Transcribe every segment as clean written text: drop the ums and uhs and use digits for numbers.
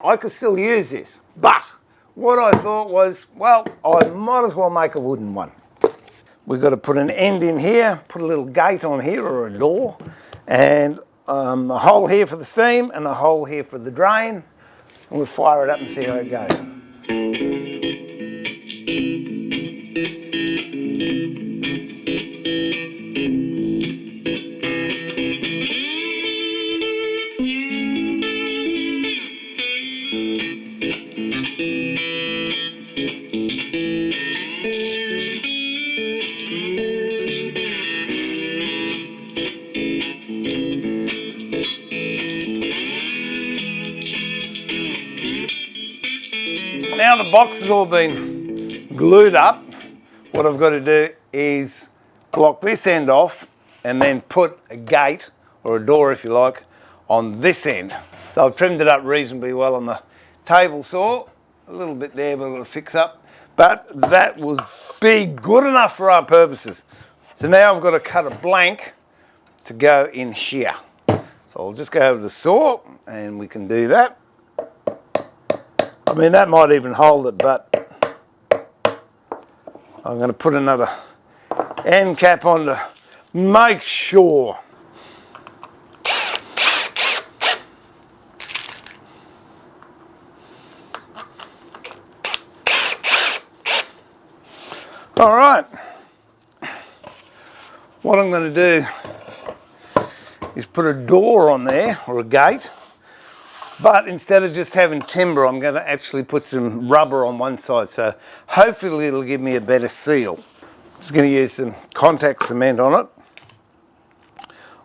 I could still use this, but what I thought was, well, I might as well make a wooden one. We've got to put an end in here, put a little gate on here or a door, and a hole here for the steam and a hole here for the drain, and we'll fire it up and see how it goes. Now the box has all been glued up, what I've got to do is block this end off and then put a gate, or a door if you like, on this end. So I've trimmed it up reasonably well on the table saw, a little bit there but I've got to fix up. But that was good enough for our purposes. So now I've got to cut a blank to go in here. So I'll just go over the saw and we can do that. I mean, that might even hold it, but I'm going to put another end cap on to make sure. All right, what I'm going to do is put a door on there, or a gate, but instead of just having timber, I'm going to actually put some rubber on one side, so hopefully it'll give me a better seal. I'm just going to use some contact cement on it.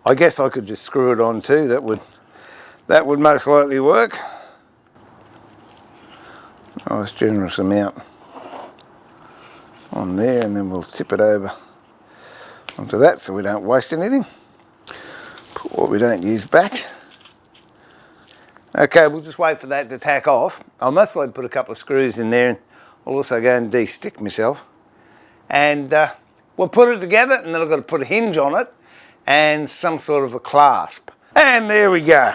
I guess I could just screw it on too, that would most likely work. Nice generous amount on there, and then we'll tip it over onto that so we don't waste anything. Put what we don't use back. Okay, we'll just wait for that to tack off. I'll most likely put a couple of screws in there, and I'll also go and de-stick myself. And we'll put it together, and then I've got to put a hinge on it and some sort of a clasp. And there we go.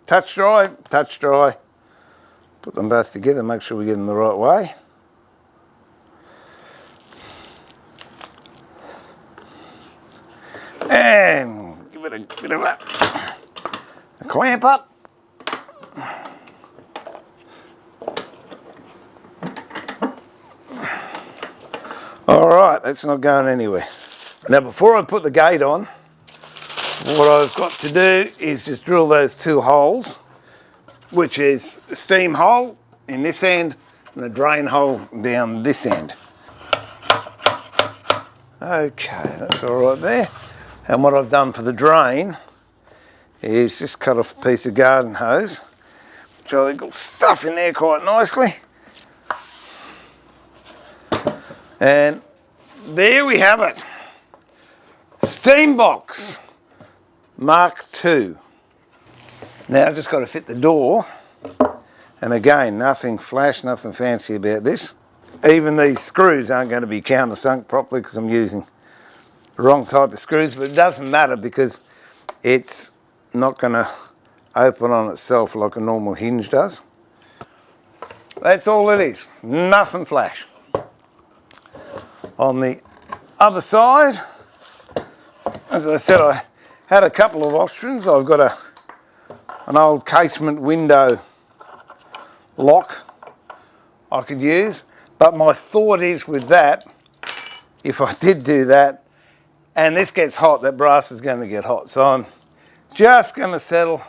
Touch dry, touch dry. Put them both together, make sure we get them the right way. And give it a bit of a clamp up. All right, that's not going anywhere. Now, before I put the gate on, what I've got to do is just drill those two holes, which is a steam hole in this end and a drain hole down this end. Okay, that's all right there. And what I've done for the drain is just cut off a piece of garden hose, which I think will stuff in there quite nicely. And there we have it. Steam box Mark II. Now I've just got to fit the door, and again, nothing flash, nothing fancy about this. Even these screws aren't going to be countersunk properly because I'm using the wrong type of screws, but it doesn't matter because it's not going to open on itself like a normal hinge does. That's all it is, nothing flash. On the other side, as I said, I had a couple of options. I've got an old casement window lock I could use, but my thought is with that, if I did do that and this gets hot, that brass is going to get hot. So I'm just going to settle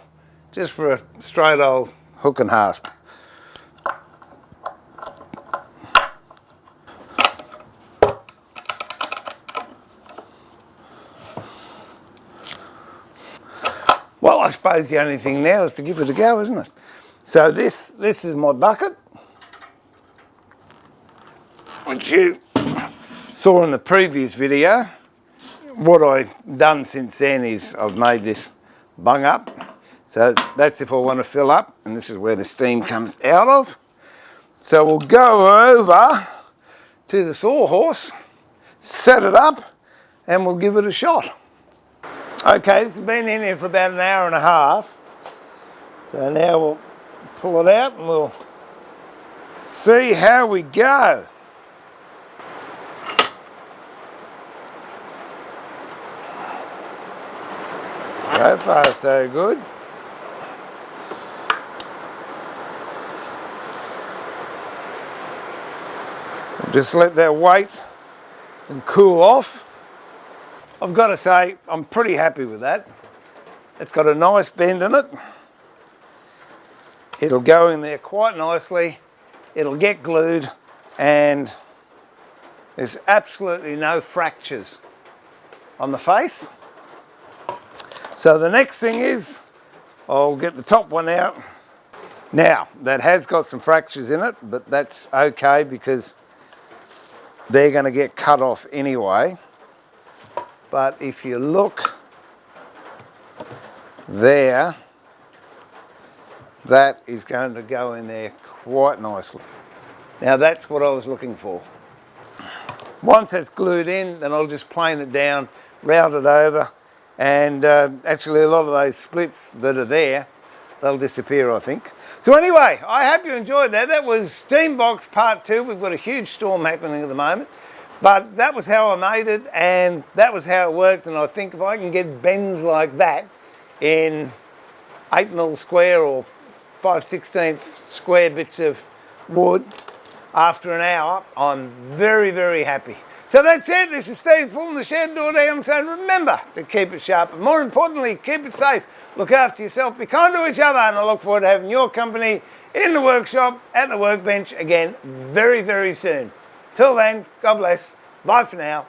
just for a straight old hook and hasp. Well, I suppose the only thing now is to give it a go, isn't it? So this is my bucket, which you saw in the previous video. What I've done since then is I've made this bung up. So that's if I want to fill up, and this is where the steam comes out of. So we'll go over to the sawhorse, set it up, and we'll give it a shot. Okay, this has been in here for about an hour and a half. So now we'll pull it out and we'll see how we go. So far so good. Just let that wait and cool off. I've got to say, I'm pretty happy with that. It's got a nice bend in it. It'll go in there quite nicely. It'll get glued and there's absolutely no fractures on the face. So the next thing is, I'll get the top one out. Now, that has got some fractures in it, but that's okay because they're going to get cut off anyway. But if you look there, that is going to go in there quite nicely. Now that's what I was looking for. Once it's glued in, then I'll just plane it down, round it over, and actually a lot of those splits that are there, they'll disappear, I think. So anyway, I hope you enjoyed that. That was Steambox Part 2. We've got a huge storm happening at the moment. But that was how I made it, and that was how it worked. And I think if I can get bends like that in 8mm square or 5/16 square bits of wood after an hour, I'm very, very happy. So that's it. This is Steve pulling the shed door down, saying remember to keep it sharp, and more importantly, keep it safe. Look after yourself, be kind to each other, and I look forward to having your company in the workshop, at the workbench again very, very soon. Till then, God bless. Bye for now.